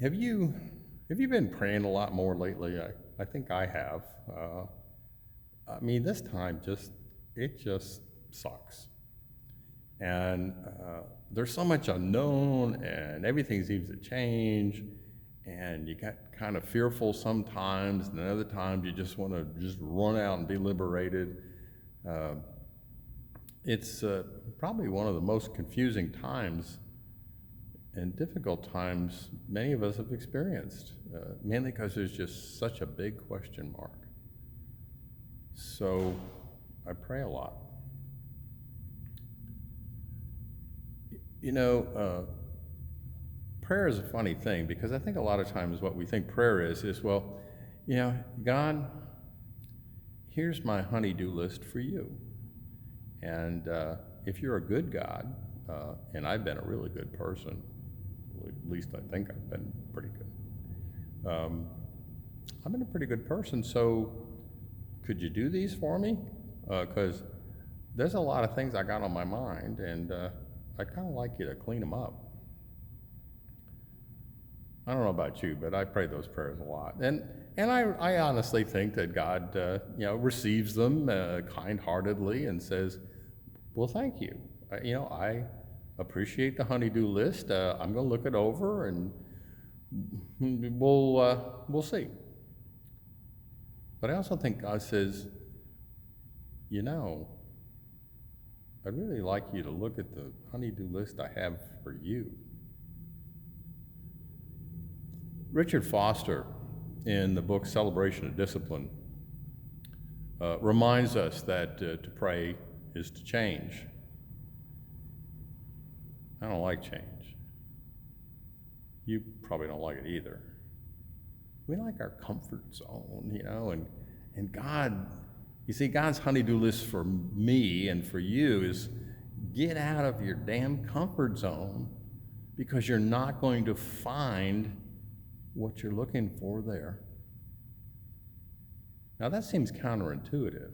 Have you have you been praying a lot more lately? I think I have. I mean, this time just sucks, and there's so much unknown, and everything seems to change, and you get kind of fearful sometimes, and other times you just want to just run out and be liberated. Uh, it's probably one of the most confusing times and difficult times many of us have experienced, mainly because there's just such a big question mark. So I pray a lot. You know, prayer is a funny thing because I think a lot of times what we think prayer is, well, God, here's my honey-do list for you. And if you're a good God, and I've been a really good person, at least I think I've been pretty good. I've been a pretty good person, so could you do these for me? Because there's a lot of things I got on my mind, and I'd kind of like you to clean them up. I don't know about you, but I pray those prayers a lot, and I honestly think that God, receives them kind-heartedly and says, "Well, thank you. I appreciate the honey-do list. I'm going to look it over, and we'll see." But I also think God says, you know, I'd really like you to look at the honey-do list I have for you. Richard Foster, in the book Celebration of Discipline, reminds us that to pray is to change. I don't like change. You probably don't like it either. We like our comfort zone, and God, you see, God's honey-do list for me and for you is get out of your damn comfort zone because you're not going to find what you're looking for there. Now that seems counterintuitive,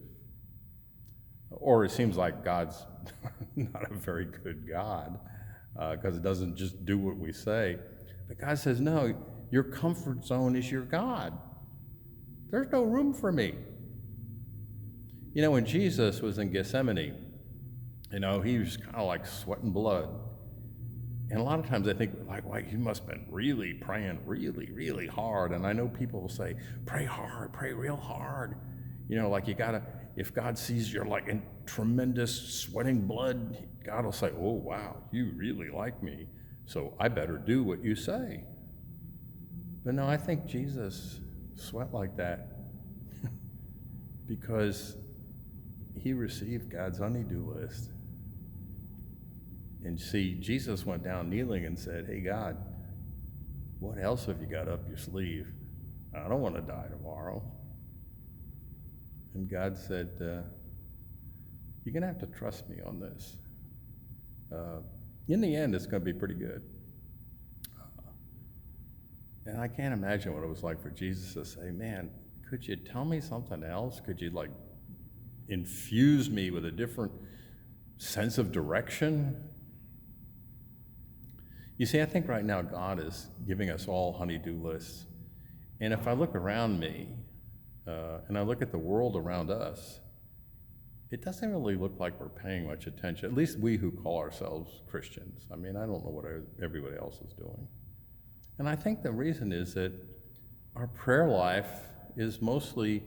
or it seems like God's not a very good God because it doesn't just do what we say. But God says, no, your comfort zone is your God. There's no room for me. When Jesus was in Gethsemane, he was kind of like sweating blood. And a lot of times I think, like, he must have been really praying really, really hard. And I know people will say, pray hard, pray real hard. Like you gotta, if God sees you're like in tremendous sweating blood, God will say, oh, wow, you really like me, so I better do what you say. But no, I think Jesus sweat like that because he received God's honey-do list. And see, Jesus went down kneeling and said, hey, God, what else have you got up your sleeve? I don't want to die tomorrow. And God said, you're going to have to trust me on this. In the end, it's going to be pretty good. And I can't imagine what it was like for Jesus to say, man, could you tell me something else? Could you infuse me with a different sense of direction? You see, I think right now God is giving us all honey-do lists. And if I look around me and I look at the world around us, it doesn't really look like we're paying much attention, at least we who call ourselves Christians. I mean, I don't know what everybody else is doing. And I think the reason is that our prayer life is mostly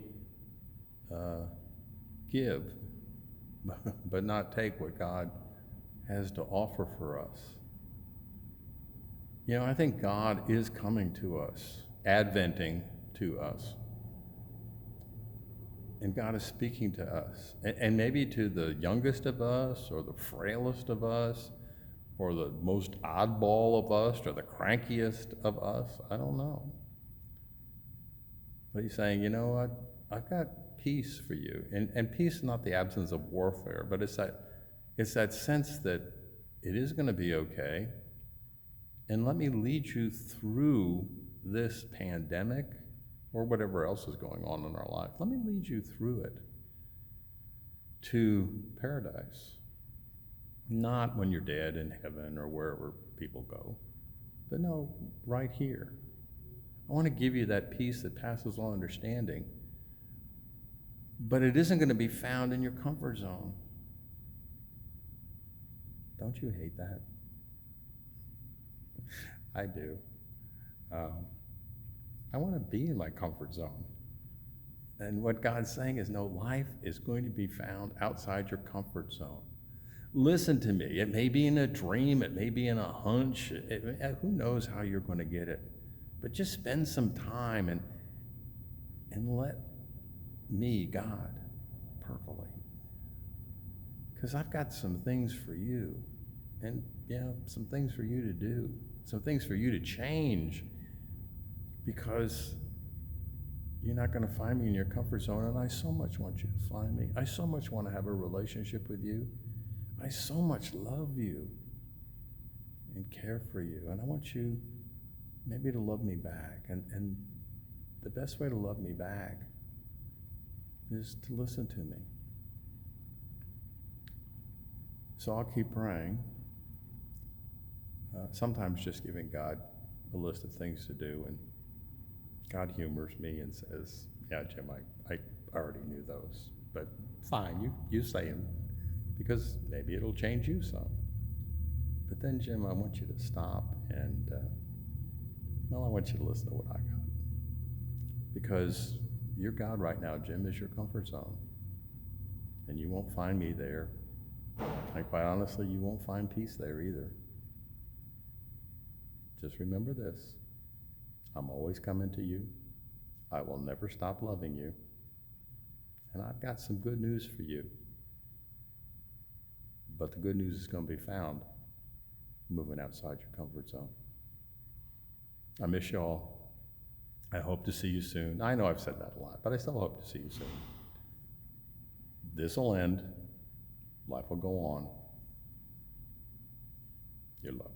give, but not take what God has to offer for us. I think God is coming to us, adventing to us. And God is speaking to us, and maybe to the youngest of us, or the frailest of us, or the most oddball of us, or the crankiest of us. I don't know. But he's saying, you know what? I've got peace for you. And peace is not the absence of warfare, but it's that sense that it is going to be okay. And let me lead you through this pandemic or whatever else is going on in our life. Let me lead you through it to paradise. Not when you're dead in heaven or wherever people go, But no, right here. I want to give you that peace that passes all understanding. But it isn't going to be found in your comfort zone. Don't you hate that? I do. I want to be in my comfort zone. And what God's saying is, no, life is going to be found outside your comfort zone. Listen to me. It may be in a dream. It may be in a hunch. Who knows how you're going to get it? But just spend some time and let me, God, percolate. Because I've got some things for you. And, some things for you to do. Some things for you to change. Because you're not going to find me in your comfort zone, and I so much want you to find me. I so much want to have a relationship with you. I so much love you and care for you, and I want you maybe to love me back. And the best way to love me back is to listen to me. So I'll keep praying, sometimes just giving God a list of things to do, and God humors me and says, yeah, Jim, I already knew those, but fine, you say them, because maybe it'll change you some. But then, Jim, I want you to stop and, I want you to listen to what I got. Because your God right now, Jim, is your comfort zone. And you won't find me there. And quite honestly, you won't find peace there either. Just remember this. I'm always coming to you. I will never stop loving you. And I've got some good news for you. But the good news is going to be found moving outside your comfort zone. I miss you all. I hope to see you soon. I know I've said that a lot, but I still hope to see you soon. This will end. Life will go on. You're loved.